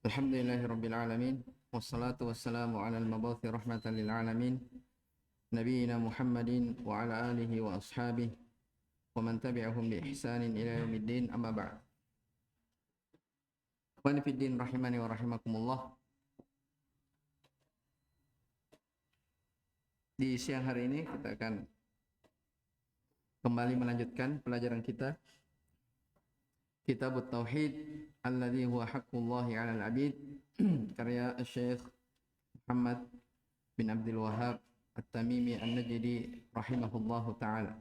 Alhamdulillahirabbil alamin wassalatu wassalamu ala al-mabuthi rahmatan lil alamin nabiyina Muhammadin wa ala alihi wa ashabihi wa man tabi'ahum bi ihsanin ila yaumiddin amma ba'd. Ikhwani fid din rahimani wa rahimakumullah. Di siang hari ini kita akan kembali melanjutkan pelajaran kita Kitab Tauhid alladhi huwa haqqullahi 'alal 'abid karya Syekh Muhammad bin Abdul Wahhab At-Tamimi An-Najdi rahimahullahu taala.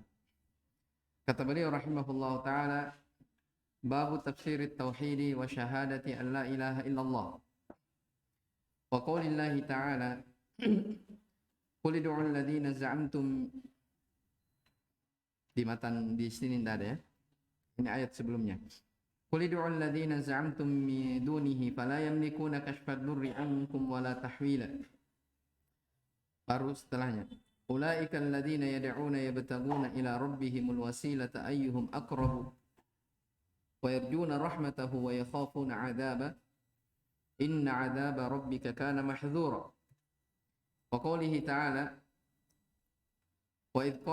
Kata beliau rahimahullahu taala, babu tafsir at-tauhid wa syahadati an la ilaha illallah. Wa qaulillahi ta'ala qul ud'u alladhina za'amtum, di sini tidak ada ya. Ini ayat sebelumnya. Qul ud'u alladhina za'amtum min dunihi fala yamlikuna kashfa ad-durri 'ankum wala tahwila. Baru setelahnya. Ulaika alladhina yad'una yabtaguna ila rabbihimul wasilata ayyuhum aqrabu wa yarjuna rahmatahu wa yakhafuna 'adaba inna 'adaba rabbika kana mahdhura. Wa qawlihi ta'ala وإذ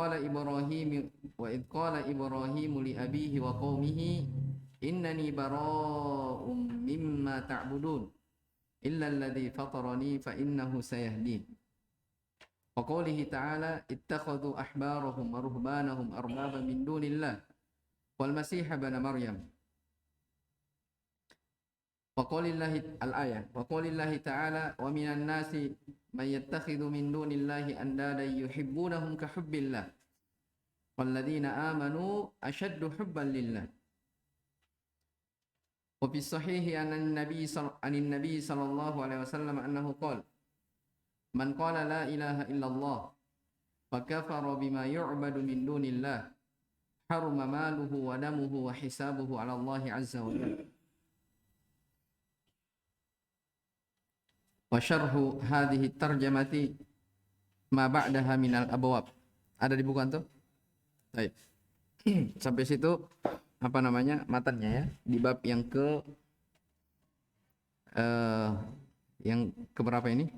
قال إبراهيم لأبيه وقومه إنني براء مما تعبدون إلا الذي فطرني فإنه سيهدين. وقوله تعالى اتخذوا أحبارهم ورهبانهم أربابا من دون الله والمسيح ابن مريم. وقول الله تعالى ومن الناس من يتخذ من دون الله أندادا يحبونهم كحب الله والذين آمنوا أشد حبا لله. وفي الصحيح عن النبي صلى الله عليه وسلم أنه قال من قال لا إله إلا الله فكفر بما يعبد من دون الله حرم ماله ودمه وحسابه على الله عز وجل. Wa syarhu hadhihi tarjamati ma ba'daha minal abwab. Ada di buku antum? Baik. Sampai situ matannya ya, di bab yang ke berapa ini?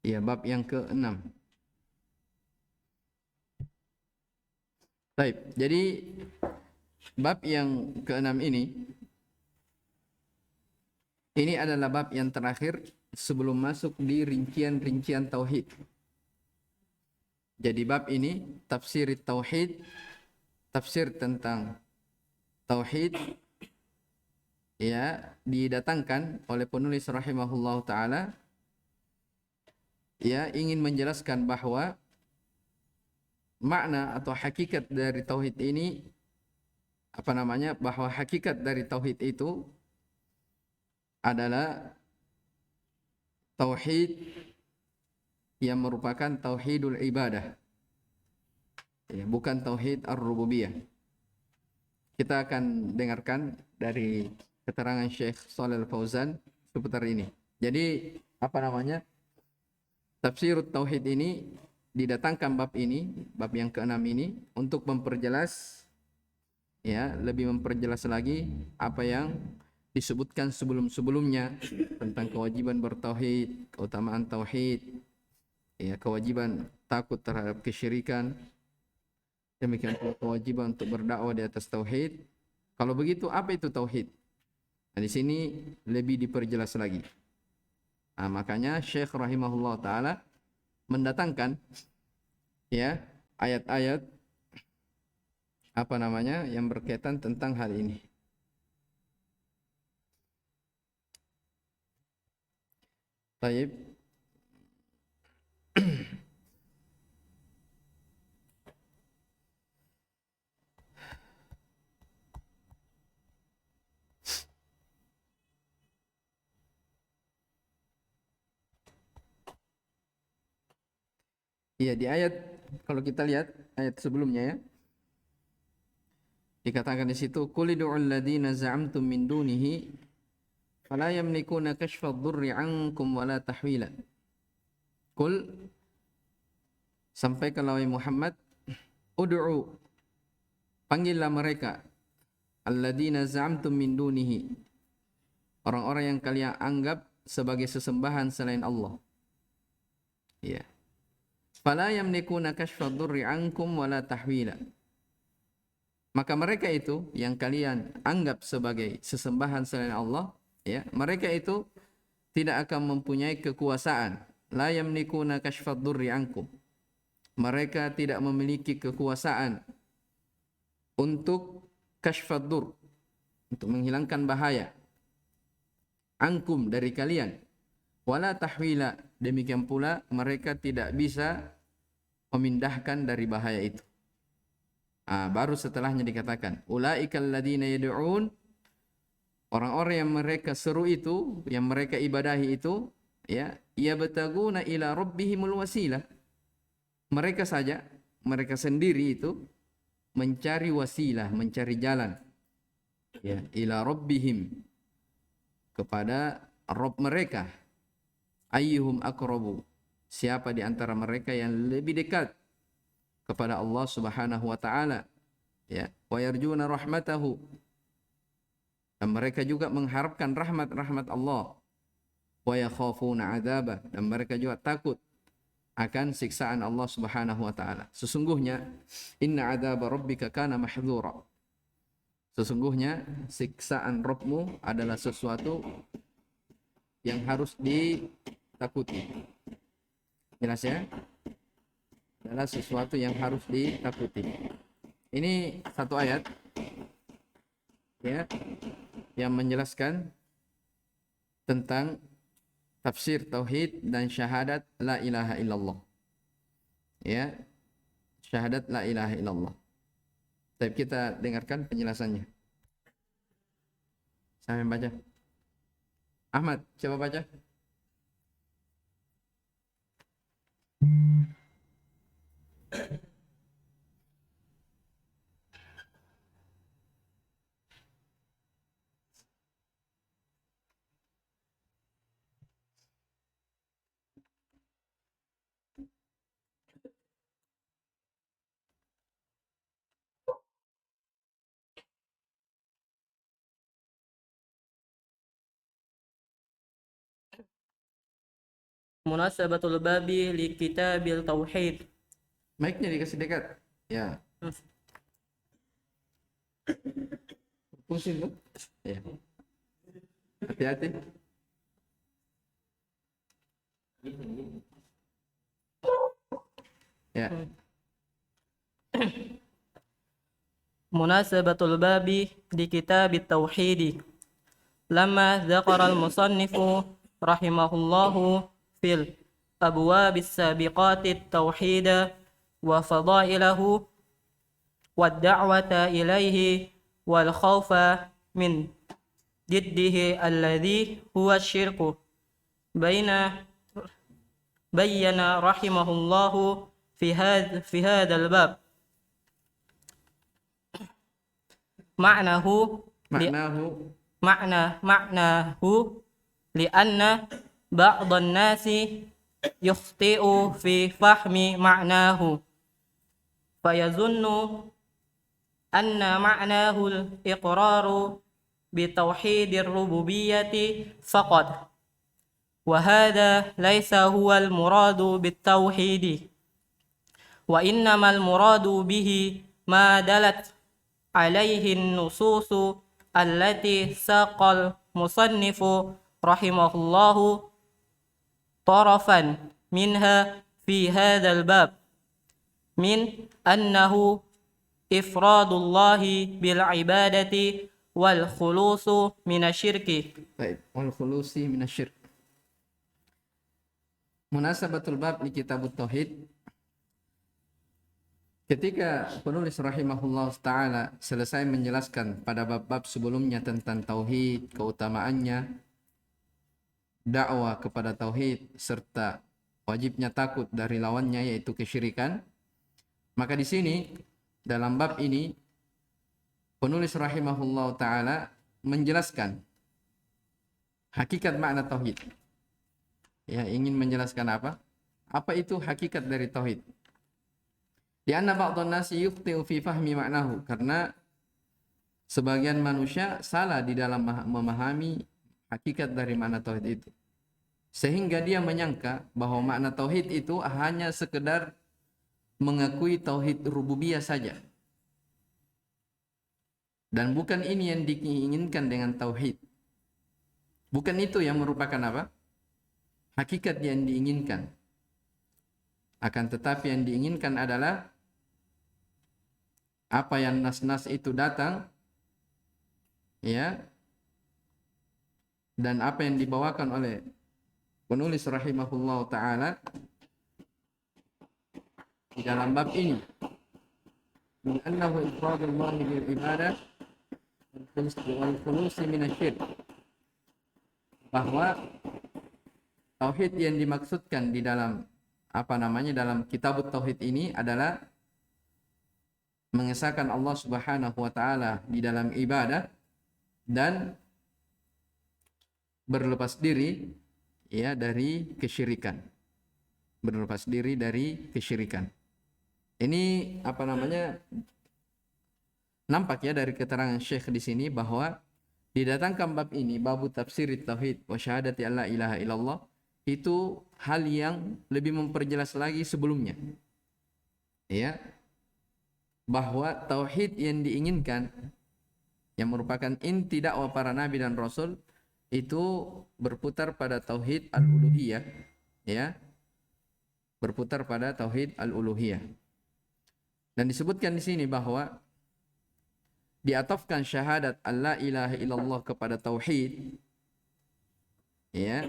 Iya, bab yang ke-6. Baik. Jadi bab yang ke-6 ini adalah bab yang terakhir sebelum masuk di rincian-rincian tauhid. Jadi bab ini tafsir tauhid, tafsir tentang tauhid, ya, didatangkan oleh penulis rahimahullahu taala, ya, ingin menjelaskan bahwa makna atau hakikat dari tauhid ini bahwa hakikat dari tauhid itu adalah tauhid yang merupakan tauhidul ibadah, ya, bukan tauhid ar-rububiyah. Kita akan dengarkan dari keterangan Syekh Shalih Al-Fauzan seputar ini. Jadi tafsirut tauhid ini didatangkan bab yang ke-6 ini untuk memperjelas, ya, lebih memperjelas lagi apa yang disebutkan sebelum-sebelumnya tentang kewajiban bertauhid, keutamaan tauhid, ya, kewajiban takut terhadap kesyirikan, demikian pula kewajiban untuk berdakwah di atas tauhid. Kalau begitu, apa itu tauhid? Nah, di sini lebih diperjelas lagi. Nah, makanya Syekh rahimahullah taala mendatangkan, ya, ayat-ayat yang berkaitan tentang hal ini. Baik. Iya, di ayat, kalau kita lihat ayat sebelumnya, ya, dikatakan di situ qul ud'ul ladzina za'amtum min dunihi fala yamlikuna kashfa ad-durri 'ankum wala tahwila. Qul, sampaikan wahai Muhammad, ud'u, panggillah mereka, alladzina za'amtum min dunihi, orang-orang yang kalian anggap sebagai sesembahan selain Allah. Ya. Fala yamlikuna kashfa dhurri ankum wala tahwila. Maka mereka itu yang kalian anggap sebagai sesembahan selain Allah, ya, mereka itu tidak akan mempunyai kekuasaan. La yamlikuna kashfa dhurri ankum. Mereka tidak memiliki kekuasaan untuk kashfa dhur, untuk menghilangkan bahaya, ankum dari kalian, wala tahwila, demikian pula mereka tidak bisa memindahkan dari bahaya itu. Baru setelahnya dikatakan ulaikal ladzina yad'un, orang-orang yang mereka seru itu, yang mereka ibadahi itu, ya, yabtaguna ila rabbihimul wasilah, mereka saja, mereka sendiri itu mencari wasilah, mencari jalan, ya, ila rabbihim, kepada Rabb mereka. Ayyuhum aqrabu, siapa di antara mereka yang lebih dekat kepada Allah Subhanahu wa taala, ya, wa yarjuna rahmatahu, dan mereka juga mengharapkan rahmat Allah, wa yakhafuna adzaba, dan mereka juga takut akan siksaan Allah Subhanahu wa taala. Sesungguhnya inna adzaba rabbika kana mahdzura, sesungguhnya siksaan Rabbmu adalah sesuatu yang harus ditakuti. Jelas ya? Adalah sesuatu yang harus ditakuti. Ini satu ayat, ya, yang menjelaskan tentang tafsir tauhid dan syahadat la ilaha illallah. Ya, syahadat la ilaha illallah. Tapi kita dengarkan penjelasannya. Saya baca. Ahmad, coba baca. Munasabatul babi li kitabil tauhid. Mic-nya dikasih dekat. Ya. Pusing tuh. Ya. Hati-hati. Ya. Munasabatul babi li kitabit tauhid. Lama dzakara al-musannifu rahimahullahu fil abwabis sabiqatit tauhid wa fadailahu wad da'wata ilaihi wal khawfa min jiddihi alladhi huwa syirku bayyana rahimahullahu fi hadzal bab ma'nahu lianna ba'dhan nasi yukhti'u fi fahmi ma'nahu fayazunnu anna ma'nahu al-iqraru bi tauhidir rububiyyati faqad wa hadha laysa huwa al-muradu bit tauhidi wa innamal muradu bihi ma dalat alaihi an-nususu allati saqal musannifu rahimahullahu tarafan minha fi hadzal bab min annahu ifradullahi bil ibadati wal khulusu minasyirki. Baik, wal khulusi minasyirk. Munasabatul bab di kitabut tauhid. Ketika penulis rahimahullah ta'ala selesai menjelaskan pada bab-bab sebelumnya tentang tauhid, keutamaannya, dakwah kepada tauhid, serta wajibnya takut dari lawannya yaitu kesyirikan, maka di sini dalam bab ini penulis rahimahullah ta'ala menjelaskan hakikat makna tauhid. Ya, ingin menjelaskan apa? Apa itu hakikat dari tauhid? Di anna ba'dhan nasi yukhti'u fi fahmi ma'nahu, karena sebagian manusia salah di dalam memahami hakikat dari makna tauhid itu. Sehingga dia menyangka bahwa makna tauhid itu hanya sekedar mengakui tauhid rububiyah saja. Dan bukan ini yang diinginkan dengan tauhid. Bukan itu yang merupakan apa? Hakikat yang diinginkan. Akan tetapi yang diinginkan adalah apa yang nas-nas itu datang, ya, dan apa yang dibawakan oleh penulis rahimahullah ta'ala di dalam bab ini, min annahu ifradullah bil ibadah wal khulus minasyirk, bahwa tauhid yang dimaksudkan di dalam dalam kitab tauhid ini adalah mengesahkan Allah Subhanahu wa taala di dalam ibadah dan berlepas diri ya dari kesyirikan. Berlepas diri dari kesyirikan. Ini nampak ya dari keterangan Syekh di sini bahwa didatangkan bab ini, bab tafsir tauhid wa syahadati alla ilaha illallah, itu hal yang lebih memperjelas lagi sebelumnya. Ya. Bahwa tauhid yang diinginkan yang merupakan inti dakwah para nabi dan rasul itu berputar pada tauhid al-uluhiyah, ya. Berputar pada tauhid al-uluhiyah. Dan disebutkan di sini bahwa diatafkan syahadat alla ilaha illallah kepada tauhid, ya.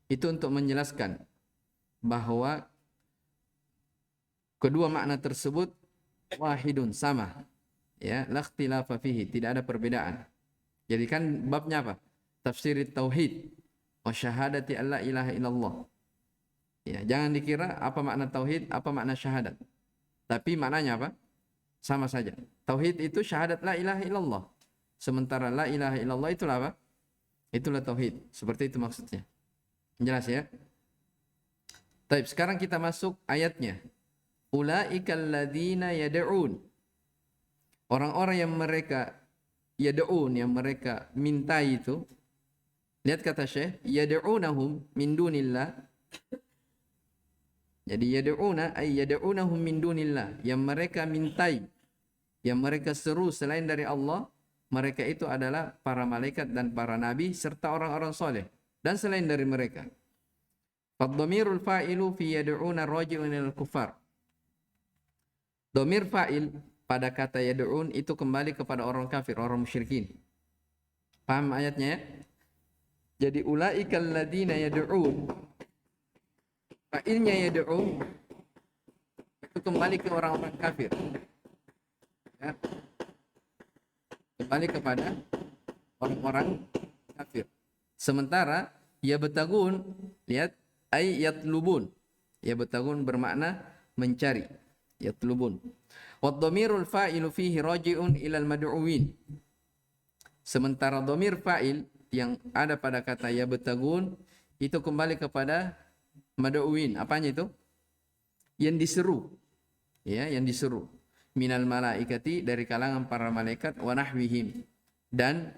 Itu untuk menjelaskan bahwa kedua makna tersebut wahidun, sama, ya, la ikhtilafa fihi, tidak ada perbedaan. Jadi kan babnya apa? Tafsir tauhid wa syahadati alla ilaha illallah. Ya, jangan dikira apa makna tauhid, apa makna syahadat. Tapi maknanya apa? Sama saja. Tauhid itu syahadat la ilaha illallah. Sementara la ilaha illallah itulah apa? Itulah tauhid. Seperti itu maksudnya. Jelas ya? Baik, sekarang kita masuk ayatnya. Ulaikal ladzina yad'un. Orang-orang yang mereka yad'un, yang mereka minta itu. Lihat kata Syekh, yad'unahum min dunillah. Jadi yad'una ay yad'unahum min dunillah, yang mereka mintai, yang mereka seru selain dari Allah, mereka itu adalah para malaikat dan para nabi serta orang-orang soleh dan selain dari mereka. Fadhamirul fa'ilu fi yad'una raji'un ilal kufar. Dhamir fa'il pada kata yad'un itu kembali kepada orang kafir, orang musyrikin. Paham ayatnya ya? Jadi ulaikal ladzina yad'un, fa'ilnya yad'un itu kembali ke orang-orang kafir. Ya. Kembali kepada orang-orang kafir. Sementara yabtagun, lihat, ay yatlubun. Yabtagun bermakna mencari. Yatlubun. Wadhamirul fa'ilu fihi raji'un ilal mad'uwin. Sementara dhamir fa'il yang ada pada kata yabtagun itu kembali kepada mad'uwin. Apanya itu? Yang diseru. Ya, yang diseru. Minal malaikati, dari kalangan para malaikat, wa nahwihim, dan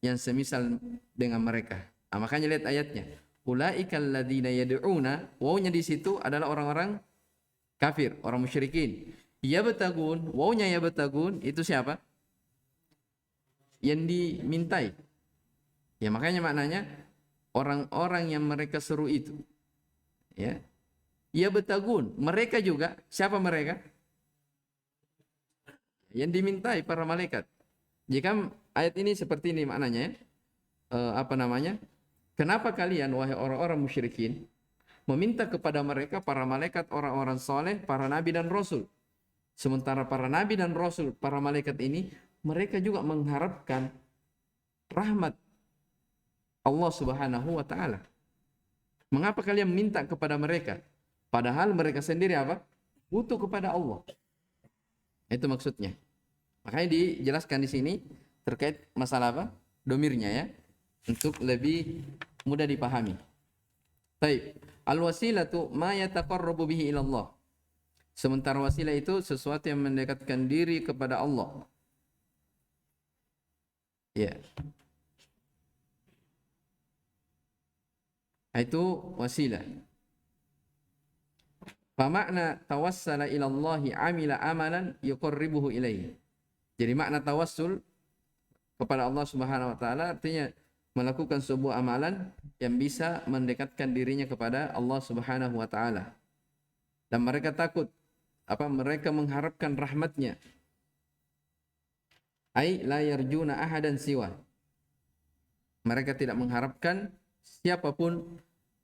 yang semisal dengan mereka. Makanya lihat ayatnya. Ulaikal ladzina yad'una, wawnya di situ adalah orang-orang kafir, orang musyrikin. Yabtagun, wawnya yabtagun itu siapa? Yang dimintai. Ya, makanya maknanya orang-orang yang mereka seru itu. Ya. Yabtagun, mereka juga, siapa mereka? Yang dimintai para malaikat. Jika ayat ini seperti ini maknanya, kenapa kalian wahai orang-orang musyrikin meminta kepada mereka para malaikat, orang-orang soleh, para nabi dan rasul? Sementara para nabi dan rasul, para malaikat ini, mereka juga mengharapkan rahmat Allah Subhanahu wa taala. Mengapa kalian minta kepada mereka? Padahal mereka sendiri apa? Butuh kepada Allah. Itu maksudnya. Makanya dijelaskan di sini terkait masalah apa? Domirnya ya. Untuk lebih mudah dipahami. Baik. Al-wasilatu ma yataqarrabu bihi ilallah. Sementara wasilah itu sesuatu yang mendekatkan diri kepada Allah. Ya. Itu wasilah. Famakna tawassala ila Allahi amila amalan yuqarribuhu ilaihi. Jadi makna tawassul kepada Allah Subhanahu wa taala artinya melakukan sebuah amalan yang bisa mendekatkan dirinya kepada Allah Subhanahu wa taala. Dan mereka takut mereka mengharapkan rahmatnya. Ai la yarjuna ahadan siwa. Mereka tidak mengharapkan siapapun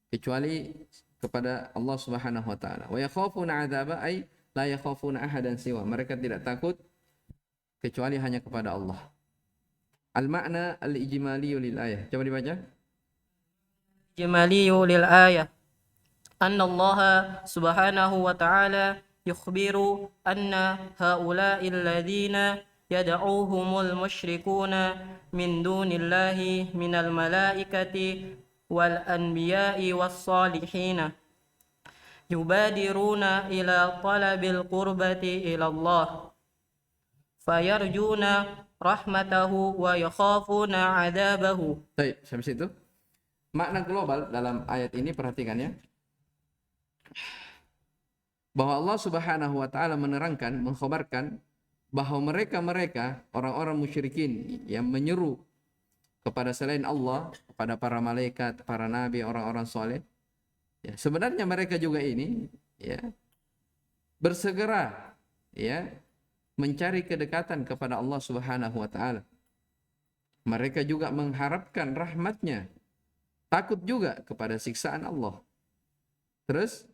kecuali kepada Allah Subhanahu wa taala. Wa yakhafuna 'adzaba ay la yakhafuna ahadan siwa. Mereka tidak takut kecuali hanya kepada Allah. Al-ma'na al-ijmali lil ayah. Coba dibaca. Ijmali lil ayah. Anna Allah subhanahu wa ta'ala yukhbiru anna haula'i alladhina yad'uuhumul musyrikuna min dunillahi minal malaikati wal anbiya'i was salihina yubadiruna ila talabil qurbati ila Allah fayarjuna rahmatahu wa yakhafuna 'adzabahu. Baik, sampai situ. Makna global dalam ayat ini perhatikan ya. Bahwa Allah Subhanahu wa taala menerangkan, mengkhabarkan bahwa mereka orang-orang musyrikin yang menyeru kepada selain Allah, kepada para malaikat, para nabi, orang-orang soleh, ya, sebenarnya mereka juga ini ya bersegera ya mencari kedekatan kepada Allah Subhanahu wa taala. Mereka juga mengharapkan rahmatnya, takut juga kepada siksaan Allah. Terus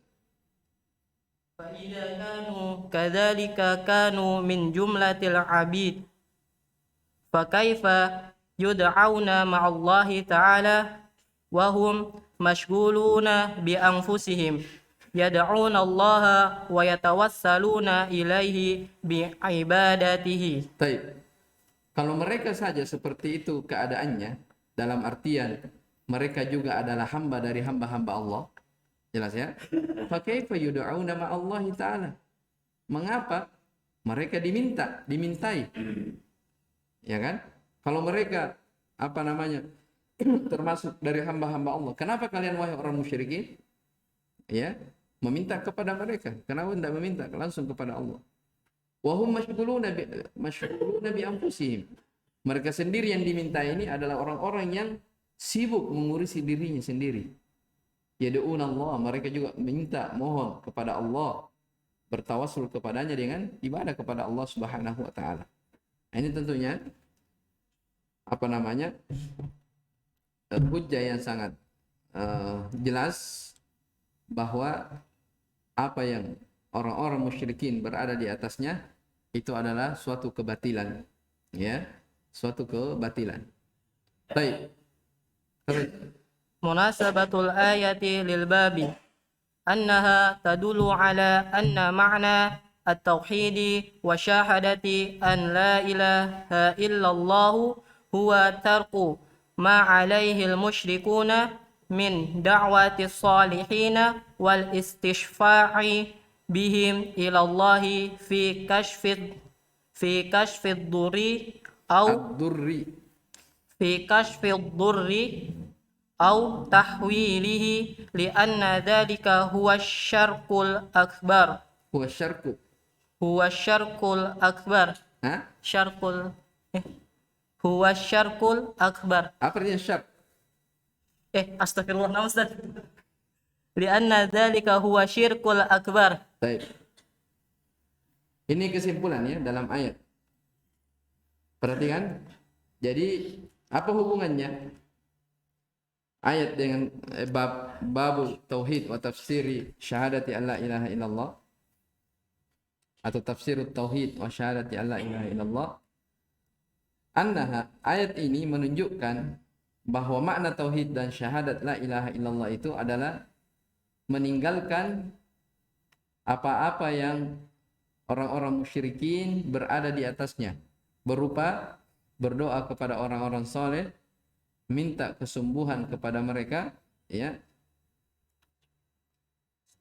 فإذا كانوا كذلك كانوا من جملة العبيد فكيف يدعون مع الله تعالى وهم مشغولون بأنفسهم يدعون الله ويتوسلون إليه بعبادته. Baik. Kalau mereka saja seperti itu keadaannya, dalam artian mereka juga adalah hamba dari hamba-hamba Allah, jelas ya? Fakaifa yud'auna ma'allahi ta'ala? Mengapa mereka dimintai? Ya kan? Kalau mereka termasuk dari hamba-hamba Allah, kenapa kalian wahai orang musyrikin ya meminta kepada mereka? Kenapa tidak meminta langsung kepada Allah? Wahum mashghuluna bi anfusihim. Mereka sendiri yang diminta ini adalah orang-orang yang sibuk mengurusi dirinya sendiri. Yad'un Allah, mereka juga minta, mohon kepada Allah, bertawassul kepadanya dengan ibadah kepada Allah Subhanahu wa taala. Ini tentunya hujjah yang sangat jelas bahwa apa yang orang-orang musyrikin berada di atasnya itu adalah suatu kebatilan, ya, suatu kebatilan. Baik. Terus Munasabatul ayati lil babi annaha tadullu ala anna ma'na at-tauhid wa syahadati an la ilaha illallah huwa tarku ma alaihi al-musyrikuna min da'wati salihin wal istishfa'i bihim ila Allah fi kashfid durri au ad-durri fi kashfid durri أو تحويله لأن ذلك هو الشرك الأكبر. هو الشرك الأكبر. هو الشرك الأكبر. Apa artinya syark? أستغفر الله أستاذ. لأن ذلك هو الشرك الأكبر. Baik. Ini kesimpulannya dalam ayat. Perhatikan. Jadi apa hubungannya ayat dengan bab tauhid wa tafsiri syahadati alla ilaha illallah atau tafsirut tauhid wa syahadati alla ilaha illallah? Annaha, ayat ini menunjukkan bahwa makna tauhid dan syahadat la ilaha illallah itu adalah meninggalkan apa-apa yang orang-orang musyrikin berada di atasnya, berupa berdoa kepada orang-orang soleh, minta kesembuhan kepada mereka, ya,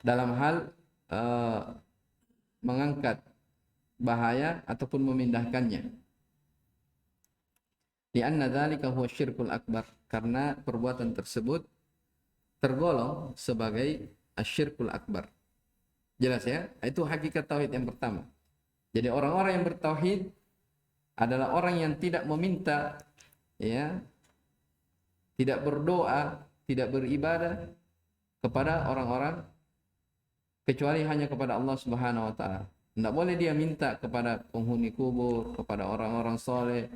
dalam hal mengangkat bahaya ataupun memindahkannya. Lianna dzalika huwa syirkul akbar, karena perbuatan tersebut tergolong sebagai asyirkul akbar. Jelas ya? Itu hakikat tauhid yang pertama. Jadi orang-orang yang bertauhid adalah orang yang tidak meminta, ya, tidak berdoa, tidak beribadah kepada orang-orang kecuali hanya kepada Allah Subhanahu wa taala. Tidak boleh dia minta kepada penghuni kubur, kepada orang-orang soleh,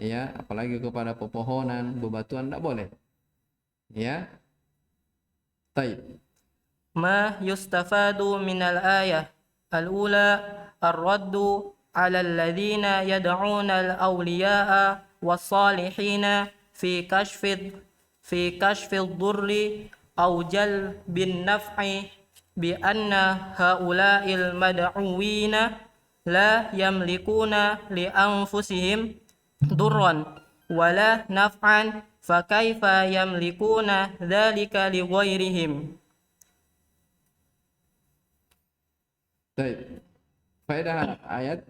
ya, apalagi kepada pepohonan, bebatuan, tidak boleh. Ya. Taib. ما يستفاد من الآية الأولى الرد على الذين يدعون الأولياء والصالحين في كشف الضر أو جلب النفع بأن هؤلاء المدعوين لا يملكون لأنفسهم ضرا ولا نفعا فكيف يملكون ذلك لغيرهم. Baik. Faedah ayat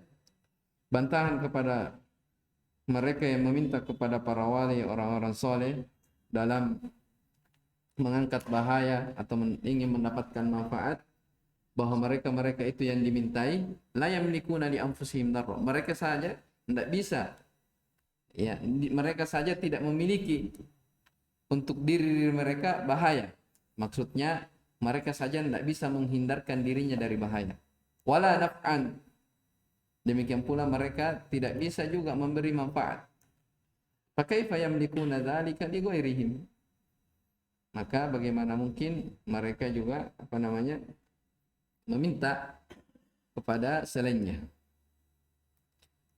bantahan kepada mereka yang meminta kepada para wali, orang-orang soleh dalam mengangkat bahaya atau ingin mendapatkan manfaat, bahwa mereka itu yang dimintai la yamlikuna li anfusihim darra. Mereka saja tidak bisa, ya, mereka saja tidak memiliki untuk diri mereka bahaya. Maksudnya mereka saja tidak bisa menghindarkan dirinya dari bahaya. Wala naf'an, demikian pula mereka tidak bisa juga memberi manfaat. Fakaifa yamlikuna dzalika li ghairihim, maka bagaimana mungkin mereka juga meminta kepada selainnya.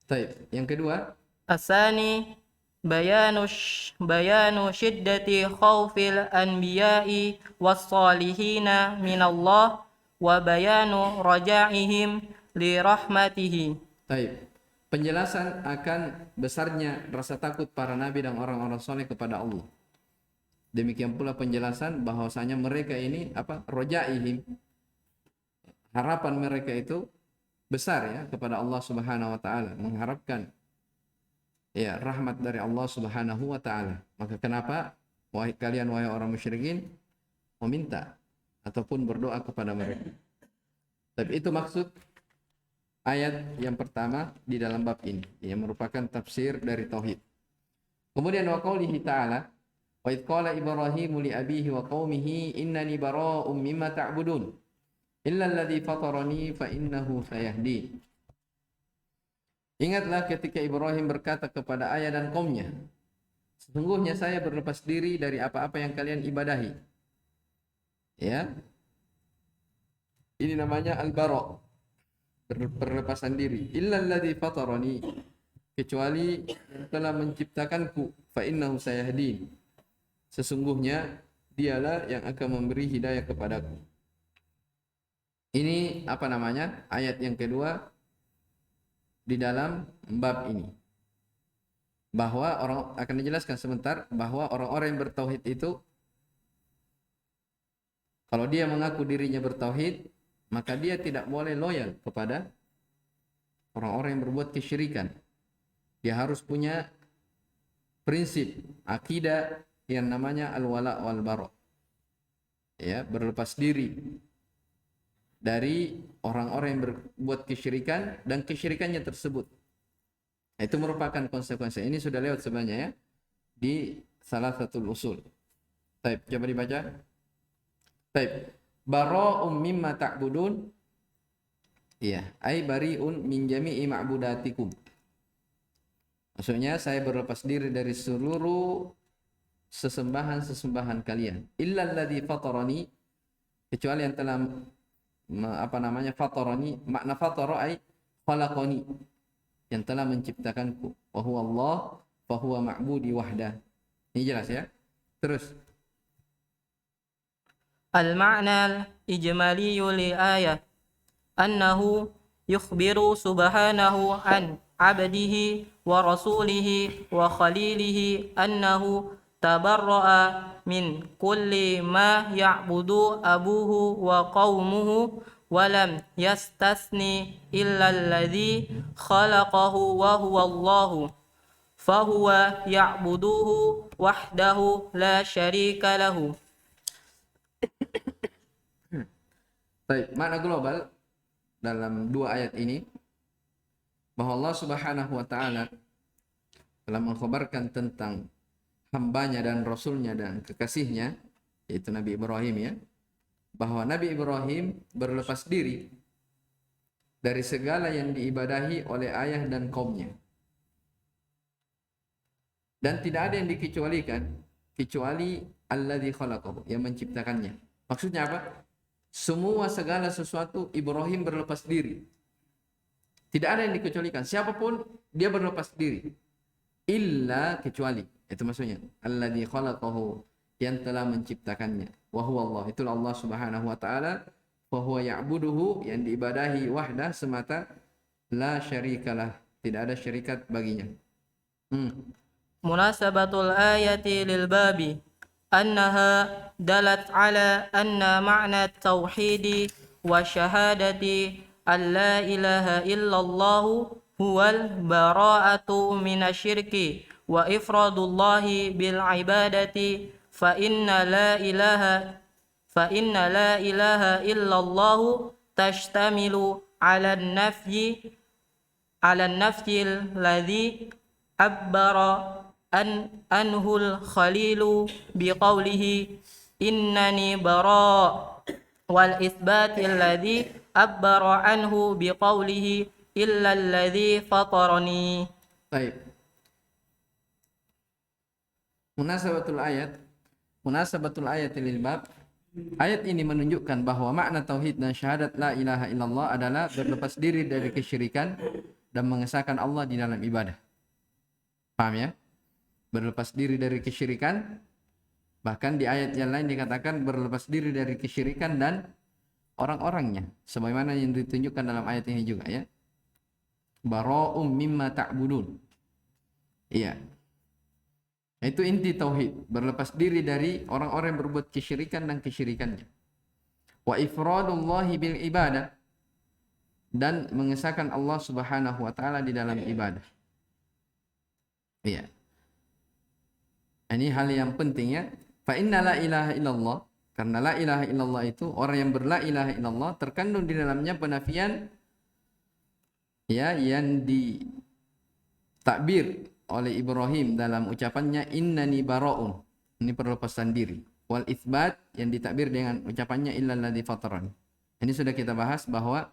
Baik, yang kedua, الثاني بيان شدة خوف الأنبياء والصالحين من الله وبيان رجائهم لرحمته. baik, penjelasan akan besarnya rasa takut para nabi dan orang-orang soleh kepada Allah. Demikian pula penjelasan bahwasanya mereka ini rojaihim, harapan mereka itu besar ya kepada Allah Subhanahu wa taala, mengharapkan ya rahmat dari Allah Subhanahu wa taala. Maka kenapa wahai orang musyrikin meminta ataupun berdoa kepada mereka? Tapi itu maksud ayat yang pertama di dalam bab ini, yang merupakan tafsir dari tauhid. Kemudian wa qaulihi ta'ala wa idh qala Ibrahimu li abihi wa qaumihi innani bara'um mimma ta'budun illa alladhi fatarani fa innahu sayahdin. Ingatlah ketika Ibrahim berkata kepada ayah dan kaumnya, sesungguhnya saya berlepas diri dari apa-apa yang kalian ibadahi. Ya. Ini namanya al-bara', berlepasan diri. Illa alladhi fatarani, kecuali yang telah menciptakanku, fa innahu sayahdin, sesungguhnya dialah yang akan memberi hidayah kepadaku. Ini ayat yang kedua di dalam bab ini, bahwa akan dijelaskan sebentar bahwa orang-orang yang bertauhid itu, kalau dia mengaku dirinya bertauhid, maka dia tidak boleh loyal kepada orang-orang yang berbuat kesyirikan. Dia harus punya prinsip akidah yang namanya al-wala wal bara', ya, berlepas diri dari orang-orang yang berbuat kesyirikan dan kesyirikannya tersebut. Itu merupakan konsekuensi. Ini sudah lewat sebenarnya ya di salah satu usul. Baik, coba dibaca. Baik. Bara'um mimma ta'budun, iya, ai bari'un min jami'i ma'budatikum. Maksudnya saya berlepas diri dari seluruh sesembahan kalian. Illa alladhi fatarani, kecuali yang telah fatarani, makna fatara ai khalaqani, yang telah menciptakanku. Wa huwa Allah fa huwa ma'budi wahdah. Ini jelas ya. Terus المعنى الإجمالي للآية أنه يخبر سبحانه عن عبده ورسوله وخليله أنه تبرأ من كل ما يعبد أبوه وقومه ولم يستثني إلا الذي خلقه وهو الله فهو يعبده وحده لا شريك له. Baik, makna global dalam dua ayat ini bahwa Allah Subhanahu wa taala telah mengkhabarkan tentang hambanya dan rasulnya dan kekasihnya, yaitu Nabi Ibrahim, ya, bahwa Nabi Ibrahim berlepas diri dari segala yang diibadahi oleh ayah dan kaumnya, dan tidak ada yang dikecualikan kecuali alladzi khalaqahu, yang menciptakannya. Maksudnya apa? Semua segala sesuatu Ibrahim berlepas diri. Tidak ada yang dikecualikan. Siapapun dia berlepas diri. Illa, kecuali. Itu maksudnya. Alladzi khalaqahu, yang telah menciptakannya. Wa huwa Allah. Itulah Allah Subhanahu wa taala. Wa huwa ya'buduhu, yang diibadahi wahdah semata. La syarikalah. Tidak ada syarikat baginya. Munasabatul ayati lil babi annaha dalat ala anna ma'na tauhidi wa syahadati an la ilaha illallah huwal bara'atu minasyirki wa ifradullahi bil ibadati fa inna la ilaha illallah tashtamilu ala nafyi alladhi abbara anhul khalilu biqawlihi innani bara, wal isbati alladhi abbara anhu biqawlihi illa alladhi fatarani. Baik. Munasabatul ayat lil bab. Ayat ini menunjukkan bahwa makna tauhid dan syahadat la ilaha illallah adalah berlepas diri dari kesyirikan dan mengesahkan Allah di dalam ibadah. Paham ya? Berlepas diri dari kesyirikan, bahkan di ayat yang lain dikatakan berlepas diri dari kesyirikan dan orang-orangnya, sebagaimana yang ditunjukkan dalam ayat ini juga, ya. Bara'um mimma ta'budun. Iya. Itu inti tauhid, berlepas diri dari orang-orang yang berbuat kesyirikan dan kesyirikannya. Wa ifradullahi bil ibadah, dan mengesahkan Allah Subhanahu wa taala di dalam ibadah. Iya. Ini hal yang penting, ya. Fa inna la ilaha illallah, karena la ilaha illallah itu, orang yang berla ilaha illallah terkandung di dalamnya penafian, ya, yang ditakbir oleh Ibrahim dalam ucapannya innani bara'un, ini perlepasan diri, wal itsbat, yang ditakbir dengan ucapannya illal ladzi fatarani. Ini sudah kita bahas bahwa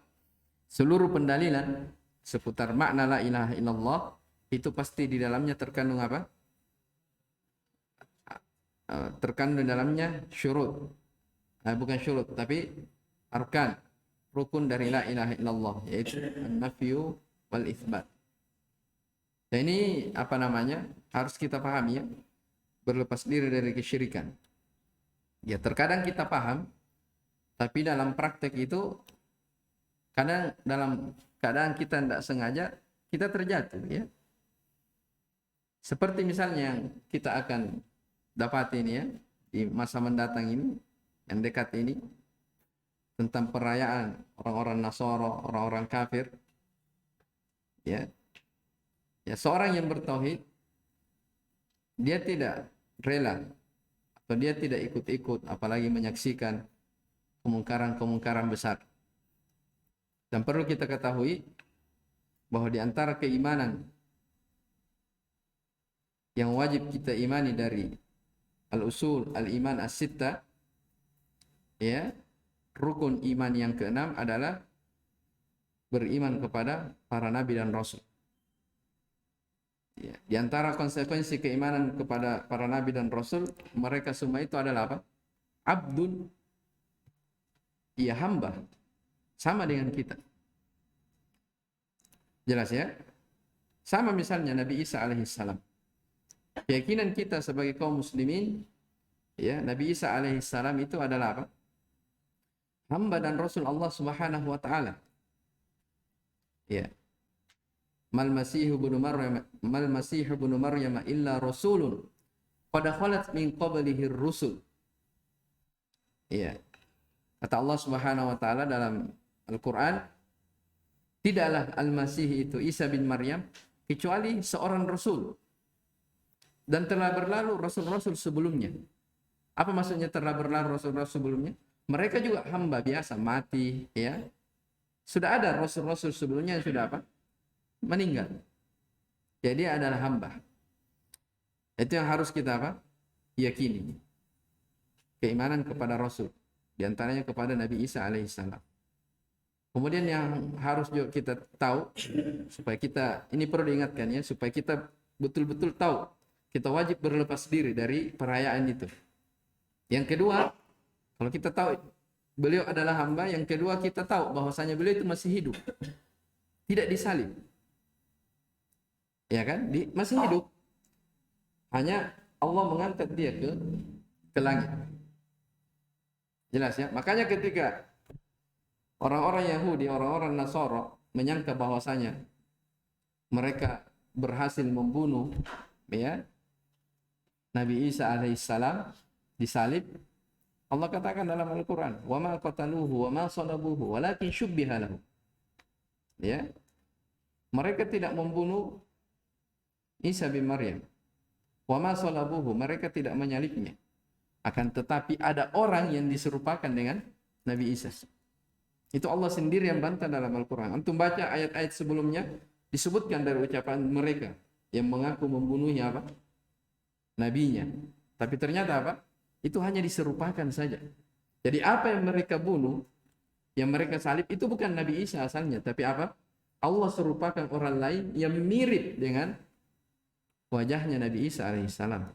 seluruh pendalilan seputar makna la ilaha illallah itu pasti di dalamnya terkandung apa? Terkandung dalamnya syurut, bukan syurut tapi arkan, rukun dari la ilaha illallah, yaitu an-nafyu wal itsbat. Dan ini apa namanya, harus kita pahami, ya, berlepas diri dari kesyirikan. Ya, terkadang kita paham, tapi dalam praktek itu kadang dalam keadaan kita tidak sengaja kita terjatuh, ya. Seperti misalnya yang kita akan dapat ini, ya, di masa mendatang ini, yang dekat ini, tentang perayaan orang-orang Nasara, orang-orang kafir, ya. Ya, seorang yang bertauhid, dia tidak rela atau dia tidak ikut-ikut, apalagi menyaksikan kemungkaran-kemungkaran besar. Dan perlu kita ketahui bahwa di antara keimanan yang wajib kita imani dari al-usul al-iman as-sittah, ya, rukun iman yang keenam adalah beriman kepada para nabi dan rasul. Ya, di antara konsekuensi keimanan kepada para nabi dan rasul, mereka semua itu adalah apa? Abdun, ya, hamba, sama dengan kita. Jelas, ya? Sama misalnya Nabi Isa alaihissalam. Keyakinan kita sebagai kaum muslimin, ya, Nabi Isa alaihissalam itu adalah apa? Hamba dan rasul Allah Subhanahu wa taala. Ya. Mal Masihu ibnu Maryam illa rasulun qad khalat min qablihi ar-rusul. Ya. Kata Allah Subhanahu wa taala dalam Al-Qur'an, tidaklah Al-Masih itu Isa bin Maryam kecuali seorang rasul, dan telah berlalu rasul-rasul sebelumnya. Apa maksudnya telah berlalu rasul-rasul sebelumnya? Mereka juga hamba biasa, mati, ya. Sudah ada rasul-rasul sebelumnya yang sudah apa? Meninggal. Jadi dia adalah hamba. Itu yang harus kita apa? Yakini. Keimanan kepada rasul. Di antaranya kepada Nabi Isa alaihissalam. Kemudian yang harus juga kita tahu, supaya kita, ini perlu diingatkan ya, supaya kita betul-betul tahu, kita wajib berlepas diri dari perayaan itu. Yang kedua, kalau kita tahu beliau adalah hamba, yang kedua kita tahu bahwasanya beliau itu masih hidup, tidak disalib, ya kan? Masih hidup, hanya Allah mengangkat dia ke langit. Jelas ya. Makanya ketika orang-orang Yahudi, orang-orang Nasara menyangka bahwasanya mereka berhasil membunuh, ya, Nabi Isa alaihissalam disalib, Allah katakan dalam Al-Quran, wa ma qataluhu wa ma salabuhu walakin syubbiha lahu. Ya. Mereka tidak membunuh Isa bin Maryam. Wa ma salabuhu, mereka tidak menyalibnya. Akan tetapi ada orang yang diserupakan dengan Nabi Isa. Itu Allah sendiri yang bantah dalam Al-Quran. Antum baca ayat-ayat sebelumnya, disebutkan dari ucapan mereka yang mengaku membunuhnya apa? Nabinya. Tapi ternyata apa? Itu hanya diserupakan saja. Jadi apa yang mereka bunuh, yang mereka salib, itu bukan Nabi Isa asalnya. Tapi apa? Allah serupakan orang lain yang mirip dengan wajahnya Nabi Isa alaihissalam.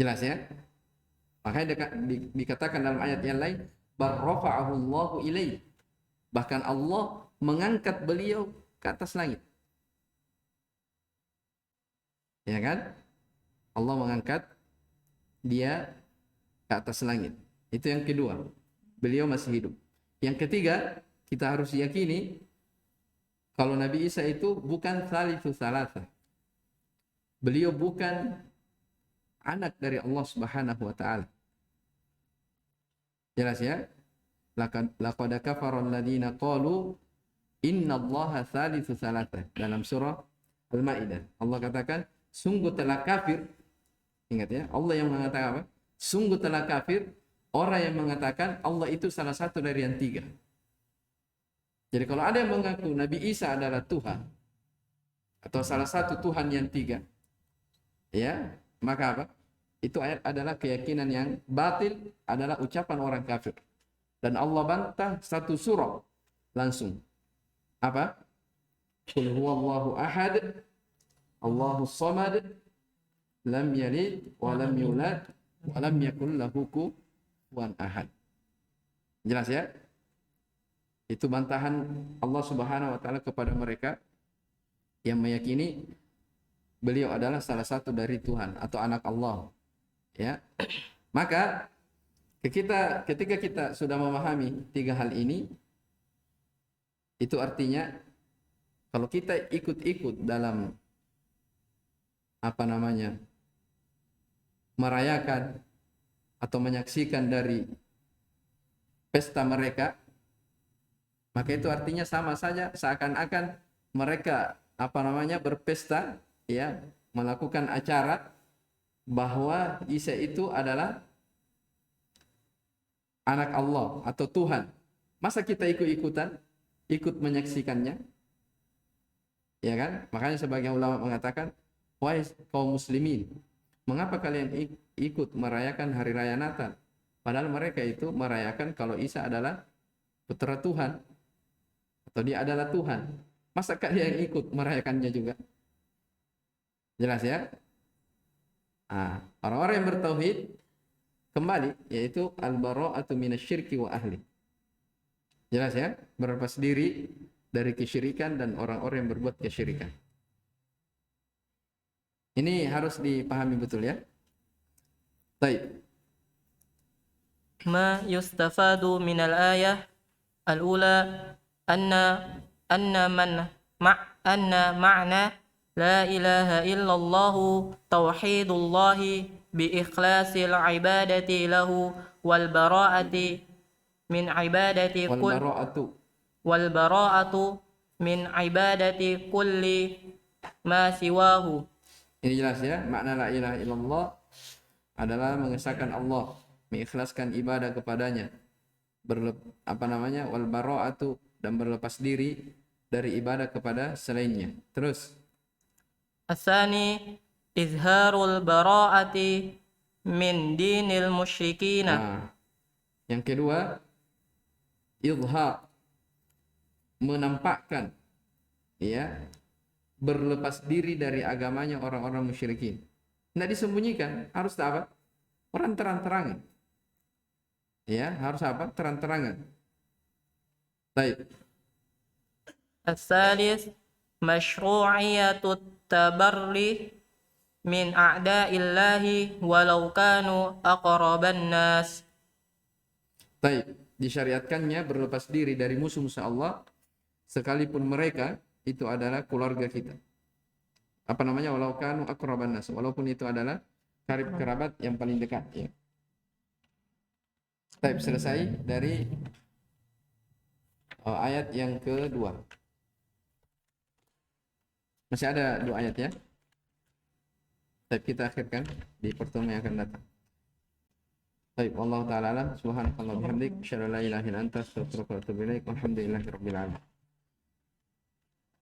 Jelas ya? Makanya dikatakan dalam ayat yang lain, barrafa'ahu Allahu ilaih. Bahkan Allah mengangkat beliau ke atas langit. Ya kan? Allah mengangkat dia ke atas langit. Itu yang kedua. Beliau masih hidup. Yang ketiga, kita harus yakini kalau Nabi Isa itu bukan thalithu thalatha. Beliau bukan anak dari Allah Subhanahu wa taala. Jelas ya? Laqad kafara alladziina qalu innallaha thalithu thalatha. Dalam surah Al-Maidah, Allah katakan, sungguh telah kafir. Ingat ya, Allah yang mengatakan apa? Sungguh telah kafir orang yang mengatakan Allah itu salah satu dari yang tiga. Jadi kalau ada yang mengaku Nabi Isa adalah Tuhan atau salah satu Tuhan yang tiga, ya, maka apa? Itu ayat adalah keyakinan yang batil, adalah ucapan orang kafir. Dan Allah bantah satu surah langsung. Apa? Qul huwallahu ahad, Allahus samad, lam yalid wa lam yulad wa lam yakul lahu kufuwan ahad. Jelas ya? Itu bantahan Allah Subhanahu wa taala kepada mereka yang meyakini beliau adalah salah satu dari Tuhan atau anak Allah. Ya. Maka ketika kita sudah memahami tiga hal ini, itu artinya kalau kita ikut-ikut dalam merayakan atau menyaksikan dari pesta mereka, maka itu artinya sama saja seakan-akan mereka berpesta, ya, melakukan acara bahwa Isa itu adalah anak Allah atau Tuhan. Masa kita ikut-ikutan, ikut menyaksikannya? Ya kan? Makanya sebagian ulama mengatakan, wahai kaum muslimin, mengapa kalian ikut merayakan hari raya Natal? Padahal mereka itu merayakan kalau Isa adalah putra Tuhan atau dia adalah Tuhan. Masa kalian ikut merayakannya juga? Jelas ya? Orang-orang yang bertauhid kembali, yaitu al-bara'atu minasyirki wa ahli. Jelas ya? Berlepas diri dari kesyirikan dan orang-orang yang berbuat kesyirikan. Ini harus dipahami betul ya. Baik. ما يستفاد من الآية الأولى أن معنى لا إله إلا الله توحيد الله بإخلاص العبادة له والبراءة من عبادة من عبادة كل ما سواه. Ini jelas ya, makna la ilaha illallah adalah mengesahkan Allah mengikhlaskan ibadah kepadanya, wal bara'atu, dan berlepas diri dari ibadah kepada selainnya. Terus الثاني إظهار البراءة من دين المشركين. Yang kedua, izhar, menampakkan, ya, berlepas diri dari agamanya orang-orang musyrikin. Tidak disembunyikan, harus apa? Orang terang-terangan. Ya, harus apa? Terang-terangan. Baik. الثالث مشروعية التبري من أعداء الله ولو كانوا أقرب الناس. Baik, disyariatkannya berlepas diri dari musuh-musuh Allah sekalipun mereka itu adalah keluarga kita. Walau kanu aqraban nas, walaupun itu adalah karib kerabat yang paling dekat, ya. Baik, selesai dari ayat yang kedua. Masih ada 2 ayat, ya. Baik, kita akhirkan di pertemuan yang akan datang. Baik, wallahu ta'ala alam. Subhanakallah bihamdik, asyhadu an la ilaha illa anta, astaghfiruka wa atubu ilaik. Walhamdulillahirabbil alamin.